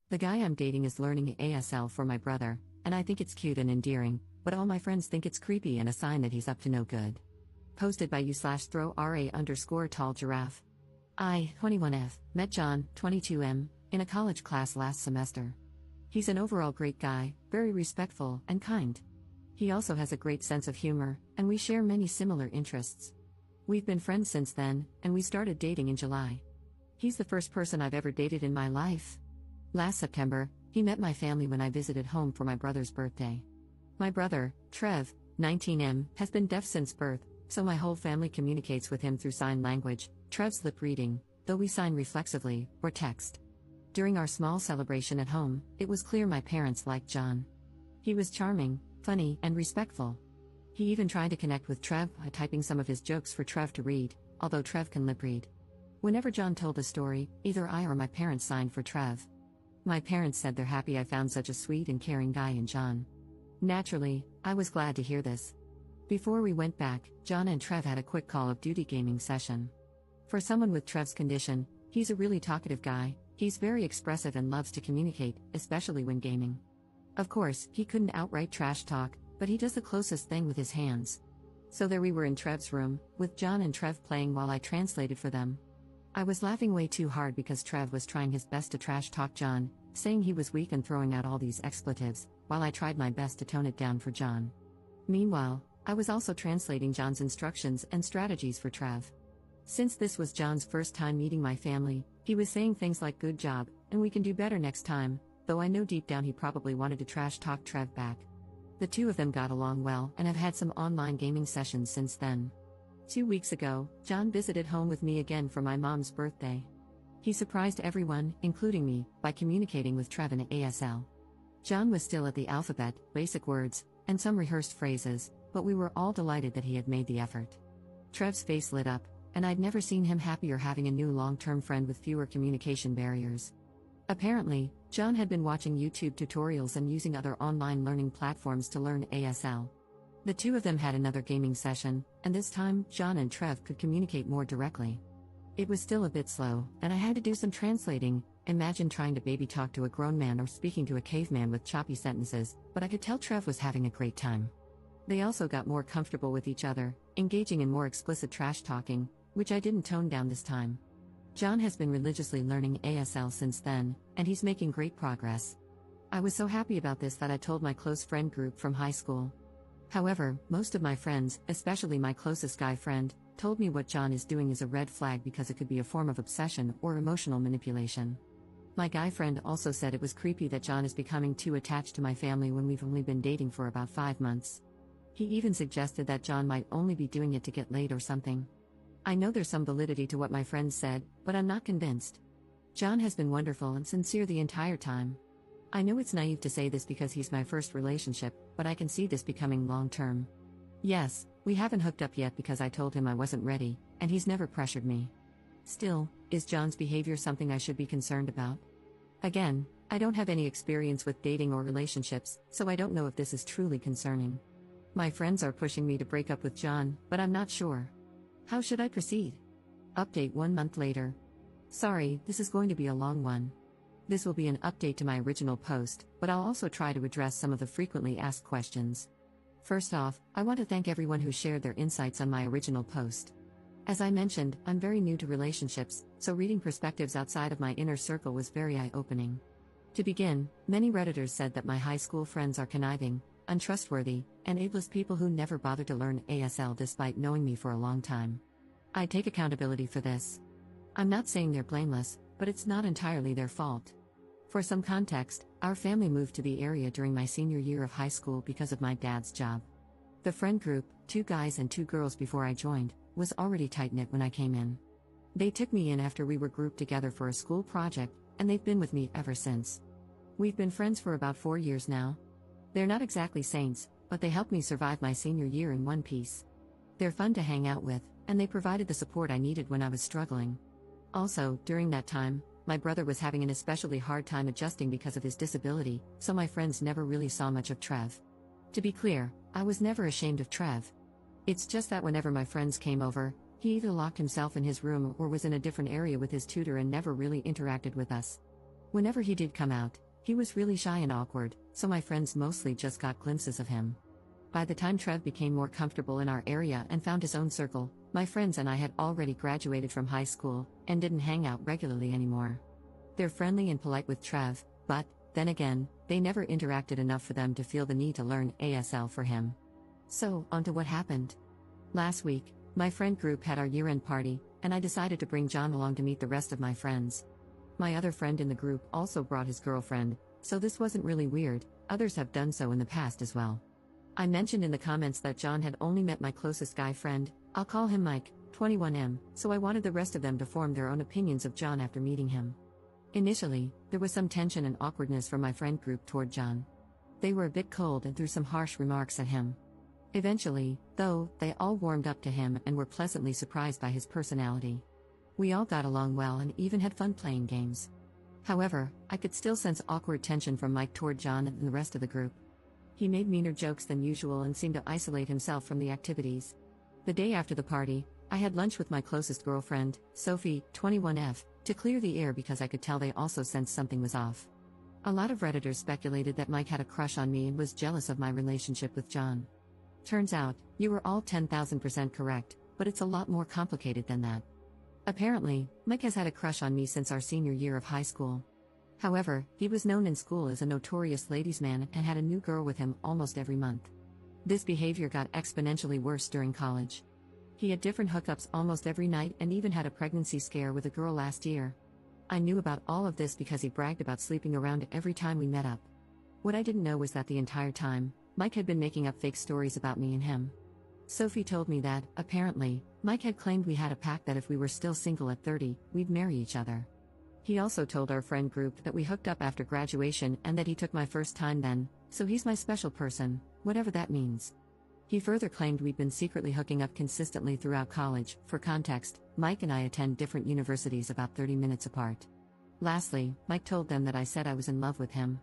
The guy I'm dating is learning ASL for my brother, and I think it's cute and endearing, but all my friends think it's creepy and a sign that he's up to no good. Posted by you/throw_ra_tall giraffe. I, 21F, met John, 22M, in a college class last semester. He's an overall great guy, very respectful and kind. He also has a great sense of humor, and we share many similar interests. We've been friends since then, and we started dating in July. He's the first person I've ever dated in my life. Last September, he met my family when I visited home for my brother's birthday. My brother, Trev, 19M, has been deaf since birth, so my whole family communicates with him through sign language, Trev's lip reading, though we sign reflexively, or text. During our small celebration at home, it was clear my parents liked John. He was charming, funny, and respectful. He even tried to connect with Trev by typing some of his jokes for Trev to read, although Trev can lip read. Whenever John told a story, either I or my parents signed for Trev. My parents said they're happy I found such a sweet and caring guy in John. Naturally, I was glad to hear this. Before we went back, John and Trev had a quick Call of Duty gaming session. For someone with Trev's condition, he's a really talkative guy. He's very expressive and loves to communicate, especially when gaming. Of course, he couldn't outright trash talk, but he does the closest thing with his hands. So there we were in Trev's room, with John and Trev playing while I translated for them. I was laughing way too hard because Trev was trying his best to trash talk John, saying he was weak and throwing out all these expletives, while I tried my best to tone it down for John. Meanwhile, I was also translating John's instructions and strategies for Trev. Since this was John's first time meeting my family, he was saying things like "good job," and "we can do better next time," though I know deep down he probably wanted to trash talk Trev back. The two of them got along well and have had some online gaming sessions since then. 2 weeks ago, John visited home with me again for my mom's birthday. He surprised everyone, including me, by communicating with Trev in ASL. John was still at the alphabet, basic words, and some rehearsed phrases, but we were all delighted that he had made the effort. Trev's face lit up, and I'd never seen him happier having a new long-term friend with fewer communication barriers. Apparently, John had been watching YouTube tutorials and using other online learning platforms to learn ASL. The two of them had another gaming session, and this time, John and Trev could communicate more directly. It was still a bit slow, and I had to do some translating. Imagine trying to baby talk to a grown man or speaking to a caveman with choppy sentences, but I could tell Trev was having a great time. They also got more comfortable with each other, engaging in more explicit trash talking, which I didn't tone down this time. John has been religiously learning ASL since then, and he's making great progress. I was so happy about this that I told my close friend group from high school. However, most of my friends, especially my closest guy friend, told me what John is doing is a red flag because it could be a form of obsession or emotional manipulation. My guy friend also said it was creepy that John is becoming too attached to my family when we've only been dating for about 5 months. He even suggested that John might only be doing it to get laid or something. I know there's some validity to what my friends said, but I'm not convinced. John has been wonderful and sincere the entire time. I know it's naive to say this because he's my first relationship, but I can see this becoming long-term. Yes, we haven't hooked up yet because I told him I wasn't ready, and he's never pressured me. Still, is John's behavior something I should be concerned about? Again, I don't have any experience with dating or relationships, so I don't know if this is truly concerning. My friends are pushing me to break up with John, but I'm not sure. How should I proceed? Update 1 month later. Sorry, this is going to be a long one. This will be an update to my original post, but I'll also try to address some of the frequently asked questions. First off, I want to thank everyone who shared their insights on my original post. As I mentioned, I'm very new to relationships, so reading perspectives outside of my inner circle was very eye-opening. To begin, many Redditors said that my high school friends are conniving, untrustworthy, and ableist people who never bothered to learn ASL despite knowing me for a long time. I take accountability for this. I'm not saying they're blameless, but it's not entirely their fault. For some context, our family moved to the area during my senior year of high school because of my dad's job. The friend group, 2 guys and 2 girls before I joined, was already tight-knit when I came in. They took me in after we were grouped together for a school project, and they've been with me ever since. We've been friends for about 4 years now. They're not exactly saints, but they helped me survive my senior year in one piece. They're fun to hang out with, and they provided the support I needed when I was struggling. Also, during that time, my brother was having an especially hard time adjusting because of his disability, so my friends never really saw much of Trev. To be clear, I was never ashamed of Trev. It's just that whenever my friends came over, he either locked himself in his room or was in a different area with his tutor and never really interacted with us. Whenever he did come out, he was really shy and awkward, so my friends mostly just got glimpses of him. By the time Trev became more comfortable in our area and found his own circle, my friends and I had already graduated from high school and didn't hang out regularly anymore. They're friendly and polite with Trev, but, then again, they never interacted enough for them to feel the need to learn ASL for him. So, on to what happened. Last week, my friend group had our year-end party, and I decided to bring John along to meet the rest of my friends. My other friend in the group also brought his girlfriend, so this wasn't really weird. Others have done so in the past as well. I mentioned in the comments that John had only met my closest guy friend, I'll call him Mike, 21M, so I wanted the rest of them to form their own opinions of John after meeting him. Initially, there was some tension and awkwardness from my friend group toward John. They were a bit cold and threw some harsh remarks at him. Eventually, though, they all warmed up to him and were pleasantly surprised by his personality. We all got along well and even had fun playing games. However, I could still sense awkward tension from Mike toward John and the rest of the group. He made meaner jokes than usual and seemed to isolate himself from the activities. The day after the party, I had lunch with my closest girlfriend, Sophie, 21F, to clear the air because I could tell they also sensed something was off. A lot of Redditors speculated that Mike had a crush on me and was jealous of my relationship with John. Turns out, you were all 10,000% correct, but it's a lot more complicated than that. Apparently, Mike has had a crush on me since our senior year of high school. However, he was known in school as a notorious ladies' man and had a new girl with him almost every month. This behavior got exponentially worse during college. He had different hookups almost every night and even had a pregnancy scare with a girl last year. I knew about all of this because he bragged about sleeping around every time we met up. What I didn't know was that the entire time, Mike had been making up fake stories about me and him. Sophie told me that, apparently, Mike had claimed we had a pact that if we were still single at 30, we'd marry each other. He also told our friend group that we hooked up after graduation and that he took my first time then, so he's my special person, whatever that means. He further claimed we'd been secretly hooking up consistently throughout college. For context, Mike and I attend different universities about 30 minutes apart. Lastly, Mike told them that I said I was in love with him.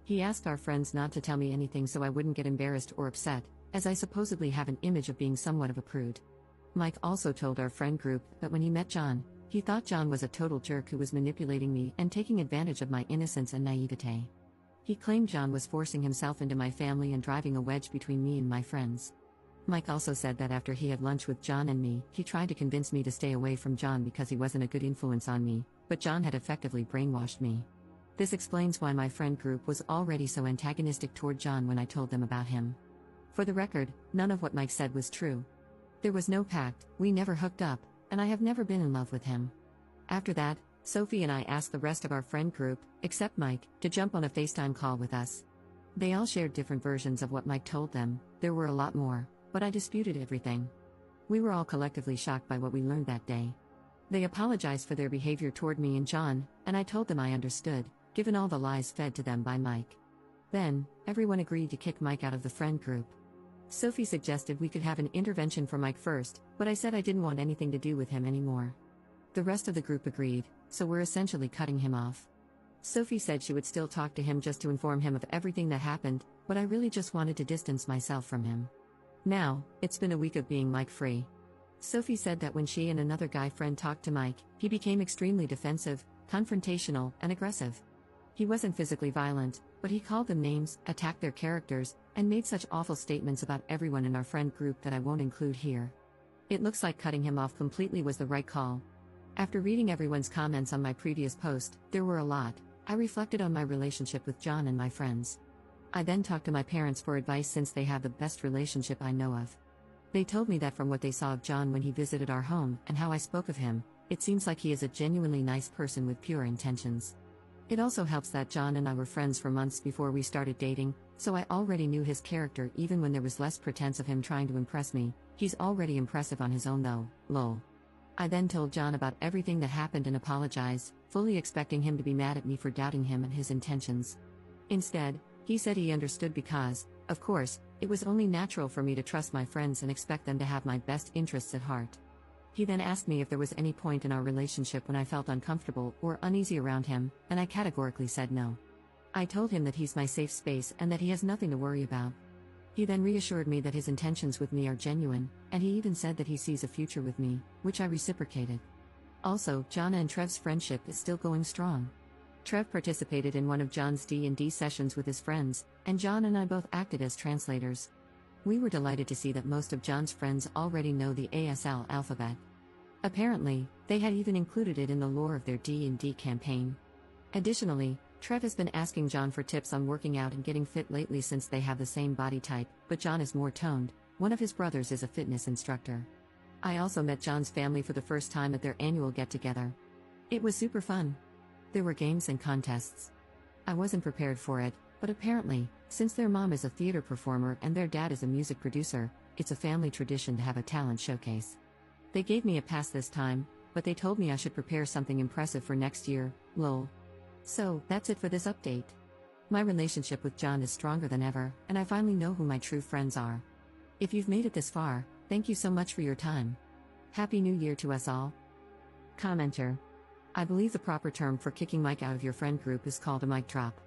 He asked our friends not to tell me anything so I wouldn't get embarrassed or upset, as I supposedly have an image of being somewhat of a prude. Mike also told our friend group that when he met John, he thought John was a total jerk who was manipulating me and taking advantage of my innocence and naivete. He claimed John was forcing himself into my family and driving a wedge between me and my friends. Mike also said that after he had lunch with John and me, he tried to convince me to stay away from John because he wasn't a good influence on me, but John had effectively brainwashed me. This explains why my friend group was already so antagonistic toward John when I told them about him. For the record, none of what Mike said was true. There was no pact, we never hooked up, and I have never been in love with him. After that, Sophie and I asked the rest of our friend group, except Mike, to jump on a FaceTime call with us. They all shared different versions of what Mike told them. There were a lot more, but I disputed everything. We were all collectively shocked by what we learned that day. They apologized for their behavior toward me and John, and I told them I understood, given all the lies fed to them by Mike. Then, everyone agreed to kick Mike out of the friend group. Sophie suggested we could have an intervention for Mike first, but I said I didn't want anything to do with him anymore. The rest of the group agreed, so we're essentially cutting him off. Sophie said she would still talk to him just to inform him of everything that happened, but I really just wanted to distance myself from him. Now, it's been a week of being Mike-free. Sophie said that when she and another guy friend talked to Mike, he became extremely defensive, confrontational, and aggressive. He wasn't physically violent, but he called them names, attacked their characters, and made such awful statements about everyone in our friend group that I won't include here. It looks like cutting him off completely was the right call. After reading everyone's comments on my previous post, there were a lot. I reflected on my relationship with John and my friends. I then talked to my parents for advice since they have the best relationship I know of. They told me that from what they saw of John when he visited our home and how I spoke of him, it seems like he is a genuinely nice person with pure intentions. It also helps that John and I were friends for months before we started dating, so I already knew his character even when there was less pretense of him trying to impress me. He's already impressive on his own though, lol. I then told John about everything that happened and apologized, fully expecting him to be mad at me for doubting him and his intentions. Instead, he said he understood because, of course, it was only natural for me to trust my friends and expect them to have my best interests at heart. He then asked me if there was any point in our relationship when I felt uncomfortable or uneasy around him, and I categorically said no. I told him that he's my safe space and that he has nothing to worry about. He then reassured me that his intentions with me are genuine, and he even said that he sees a future with me, which I reciprocated. Also, Jana and Trev's friendship is still going strong. Trev participated in one of John's D&D sessions with his friends, and John and I both acted as translators. We were delighted to see that most of John's friends already know the ASL alphabet. Apparently, they had even included it in the lore of their D&D campaign. Additionally, Trev has been asking John for tips on working out and getting fit lately since they have the same body type, but John is more toned. One of his brothers is a fitness instructor. I also met John's family for the first time at their annual get-together. It was super fun. There were games and contests. I wasn't prepared for it, but apparently, since their mom is a theater performer and their dad is a music producer, it's a family tradition to have a talent showcase. They gave me a pass this time, but they told me I should prepare something impressive for next year, lol. So, that's it for this update. My relationship with John is stronger than ever, and I finally know who my true friends are. If you've made it this far, thank you so much for your time. Happy New Year to us all. Commenter. I believe the proper term for kicking Mike out of your friend group is called a mic drop.